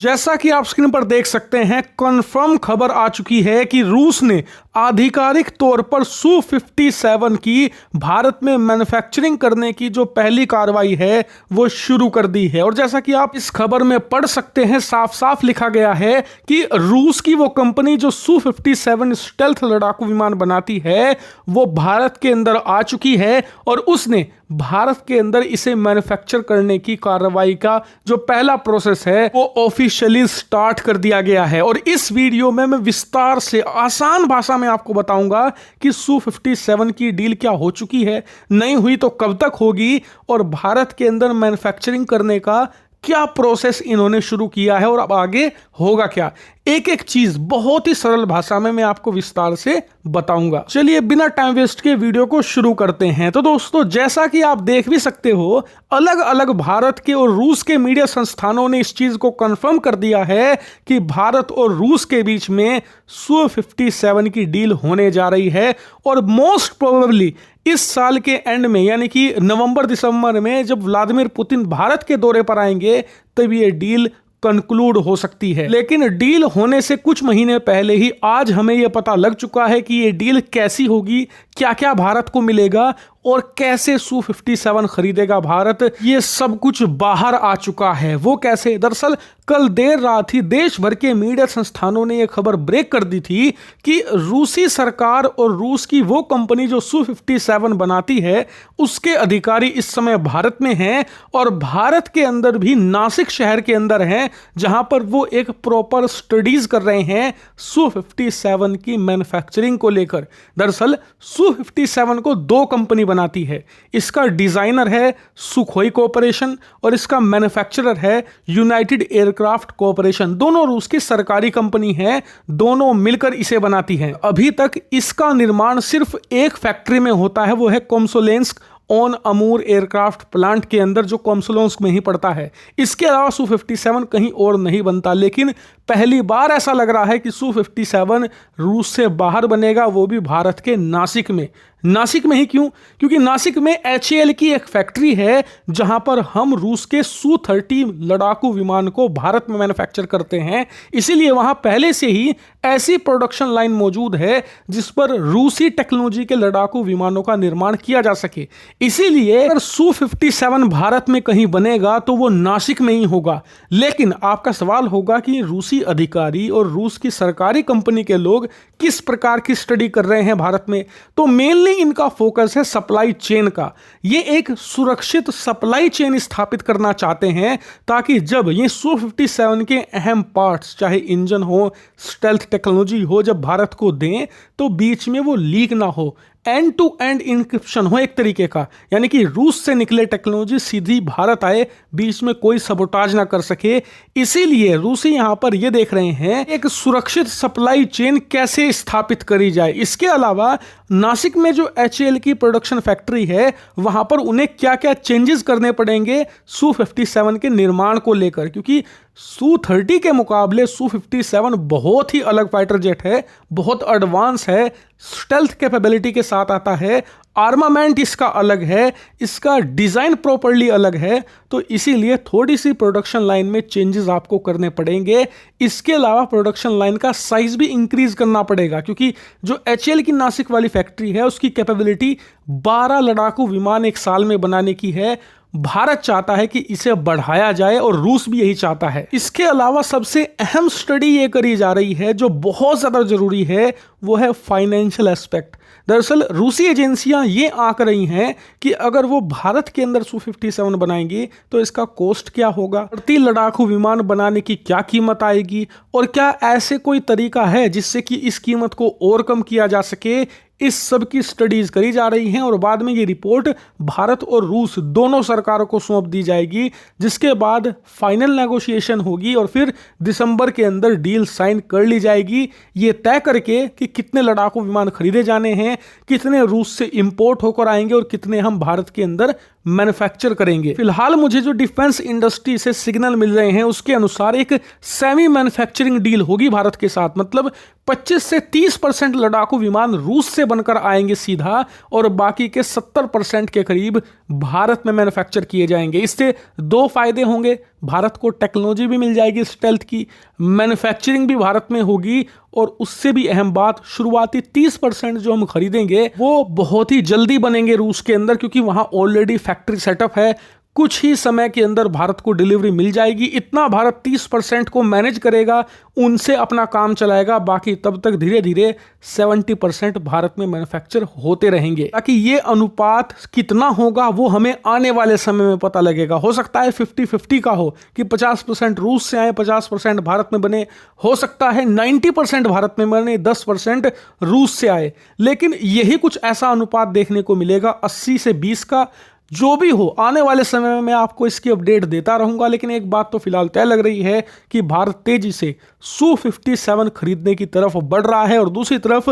जैसा कि आप स्क्रीन पर देख सकते हैं, कंफर्म खबर आ चुकी है कि रूस ने आधिकारिक तौर पर Su-57 की भारत में मैन्युफैक्चरिंग करने की जो पहली कार्रवाई है वो शुरू कर दी है। और जैसा कि आप इस खबर में पढ़ सकते हैं, साफ साफ लिखा गया है कि रूस की वो कंपनी जो Su-57 स्टेल्थ लड़ाकू विमान बनाती है वो भारत के अंदर आ चुकी है और उसने भारत के अंदर इसे मैन्युफैक्चर करने की कार्रवाई का जो पहला प्रोसेस है वो ऑफिशियली स्टार्ट कर दिया गया है। और इस वीडियो में मैं विस्तार से आसान भाषा में आपको बताऊंगा कि Su-57 की डील क्या हो चुकी है, नहीं हुई तो कब तक होगी, और भारत के अंदर मैन्युफैक्चरिंग करने का क्या प्रोसेस इन्होंने शुरू किया है और अब आगे होगा क्या। एक एक चीज बहुत ही सरल भाषा में मैं आपको विस्तार से बताऊंगा। चलिए बिना टाइम वेस्ट के वीडियो को शुरू करते हैं। तो दोस्तों, जैसा कि आप देख भी सकते हो, अलग अलग भारत के और रूस के मीडिया संस्थानों ने इस चीज को कंफर्म कर दिया है कि भारत और रूस के बीच में Su-57 की डील होने जा रही है। और मोस्ट प्रोबेबली इस साल के एंड में, यानी कि नवंबर दिसंबर में जब व्लादिमीर पुतिन भारत के दौरे पर आएंगे, तब ये डील कंक्लूड हो सकती है। लेकिन डील होने से कुछ महीने पहले ही आज हमें यह पता लग चुका है कि ये डील कैसी होगी, क्या क्या भारत को मिलेगा और कैसे Su-57 खरीदेगा भारत, ये सब कुछ बाहर आ चुका है। वो कैसे? दरअसल कल देर रात ही देश भर के मीडिया संस्थानों ने यह खबर ब्रेक कर दी थी कि रूसी सरकार और रूस की वो कंपनी जो Su-57 बनाती है उसके अधिकारी इस समय भारत में हैं और भारत के अंदर भी नासिक शहर के अंदर हैं, जहां पर वो एक प्रॉपर स्टडीज कर रहे हैं Su-57 की मैन्युफैक्चरिंग को लेकर। दरअसल Su-57 को दो कंपनी बनाती है, इसका डिजाइनर है सुखोई कॉर्पोरेशन और इसका मैन्युफैक्चरर है यूनाइटेड एयरक्राफ्ट कॉर्पोरेशन। दोनों रूस की सरकारी कंपनी है, दोनों मिलकर इसे बनाती हैं। अभी तक इसका निर्माण सिर्फ एक फैक्ट्री में होता है, वो है कोमसोलेंस्क ऑन अमूर एयरक्राफ्ट प्लांट के अंदर, जो कोमसोलेंस्क में ही पड़ता है। इसके अलावा Su-57 कहीं और नहीं बनता। लेकिन पहली बार ऐसा लग रहा है कि Su-57 रूस से बाहर बनेगा, वो भी भारत के नासिक में। नासिक में ही क्यों? क्योंकि नासिक में HAL की एक फैक्ट्री है जहां पर हम रूस के Su-30 लड़ाकू विमान को भारत में मैन्युफैक्चर करते हैं। इसीलिए वहां पहले से ही ऐसी प्रोडक्शन लाइन मौजूद है जिस पर रूसी टेक्नोलॉजी के लड़ाकू विमानों का निर्माण किया जा सके। इसीलिए अगर Su-57 भारत में कहीं बनेगा तो वो नासिक में ही होगा। लेकिन आपका सवाल होगा कि रूसी अधिकारी और रूस की सरकारी कंपनी के लोग किस प्रकार की स्टडी कर रहे हैं भारत में। तो मेनली इनका फोकस है सप्लाई चेन का। ये एक सुरक्षित सप्लाई चेन स्थापित करना चाहते हैं ताकि जब ये Su-57 के अहम पार्ट्स, चाहे इंजन हो, स्टेल्थ टेक्नोलॉजी हो, जब भारत को दें तो बीच में वो लीक ना हो, एंड टू एंड इंक्रिप्शन हो एक तरीके का, यानी कि रूस से निकले टेक्नोलॉजी सीधी भारत आए, बीच में कोई सबोटाज ना कर सके। इसीलिए रूसी यहां पर ये देख रहे हैं एक सुरक्षित सप्लाई चेन कैसे स्थापित करी जाए। इसके अलावा नासिक में जो HAL की प्रोडक्शन फैक्ट्री है वहां पर उन्हें क्या क्या चेंजेस करने पड़ेंगे Su-57 के निर्माण को लेकर, क्योंकि Su-30 के मुकाबले Su-57 बहुत ही अलग फाइटर जेट है, बहुत एडवांस है, स्टेल्थ कैपेबिलिटी के साथ आता है, आर्मामेंट इसका अलग है, इसका डिजाइन प्रॉपर्ली अलग है। तो इसीलिए थोड़ी सी प्रोडक्शन लाइन में चेंजेस आपको करने पड़ेंगे। इसके अलावा प्रोडक्शन लाइन का साइज भी इंक्रीज करना पड़ेगा, क्योंकि जो HAL की नासिक वाली फैक्ट्री है उसकी कैपेबिलिटी 12 लड़ाकू विमान एक साल में बनाने की है। भारत चाहता है कि इसे बढ़ाया जाए और रूस भी यही चाहता है। इसके अलावा सबसे अहम स्टडी ये करी जा रही है जो बहुत ज़्यादा जरूरी है, वो है फाइनेंशियल एस्पेक्ट। दरअसल रूसी एजेंसियां ये आंक रही हैं कि अगर वो भारत के अंदर Su-57 बनाएंगी तो इसका कॉस्ट क्या होगा, प्रति लड़ाकू विमान बनाने की क्या कीमत आएगी, और क्या ऐसे कोई तरीका है जिससे कि इस कीमत को और कम किया जा सके। इस सब की स्टडीज करी जा रही हैं और बाद में ये रिपोर्ट भारत और रूस दोनों सरकारों को सौंप दी जाएगी, जिसके बाद फाइनल नेगोशिएशन होगी और फिर दिसंबर के अंदर डील साइन कर ली जाएगी, ये तय करके कि कितने लड़ाकू विमान खरीदे जाने हैं, कितने रूस से इंपोर्ट होकर आएंगे और कितने हम भारत के अंदर मैन्युफैक्चर करेंगे। फिलहाल मुझे जो डिफेंस इंडस्ट्री से सिग्नल मिल रहे हैं उसके अनुसार एक सेमी मैन्युफैक्चरिंग डील होगी भारत के साथ, मतलब 25 से 30% लड़ाकू विमान रूस से बनकर आएंगे सीधा और बाकी के 70% के करीब भारत में मैन्युफैक्चर किए जाएंगे। इससे दो फायदे होंगे, भारत को टेक्नोलॉजी भी मिल जाएगी स्टेल्थ की, मैन्युफैक्चरिंग भी भारत में होगी, और उससे भी अहम बात, शुरुआती 30% जो हम खरीदेंगे वो बहुत ही जल्दी बनेंगे रूस के अंदर, क्योंकि वहां ऑलरेडी फैक्ट्री सेटअप है। कुछ ही समय के अंदर भारत को डिलीवरी मिल जाएगी। इतना भारत 30% को मैनेज करेगा, उनसे अपना काम चलाएगा, बाकी तब तक धीरे धीरे 70% भारत में मैन्युफैक्चर होते रहेंगे। ताकि ये अनुपात कितना होगा वो हमें आने वाले समय में पता लगेगा। हो सकता है 50-50 का हो कि 50% रूस से आए, 50% भारत में बने। हो सकता है 90% भारत में बने, 10% रूस से आए। लेकिन यही कुछ ऐसा अनुपात देखने को मिलेगा 80 से 20 का। जो भी हो, आने वाले समय में मैं आपको इसकी अपडेट देता रहूंगा। लेकिन एक बात तो फिलहाल तय लग रही है कि भारत तेजी से Su-57 खरीदने की तरफ बढ़ रहा है, और दूसरी तरफ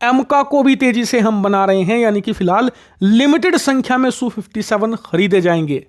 एमका को भी तेजी से हम बना रहे हैं, यानी कि फिलहाल लिमिटेड संख्या में Su-57 खरीदे जाएंगे।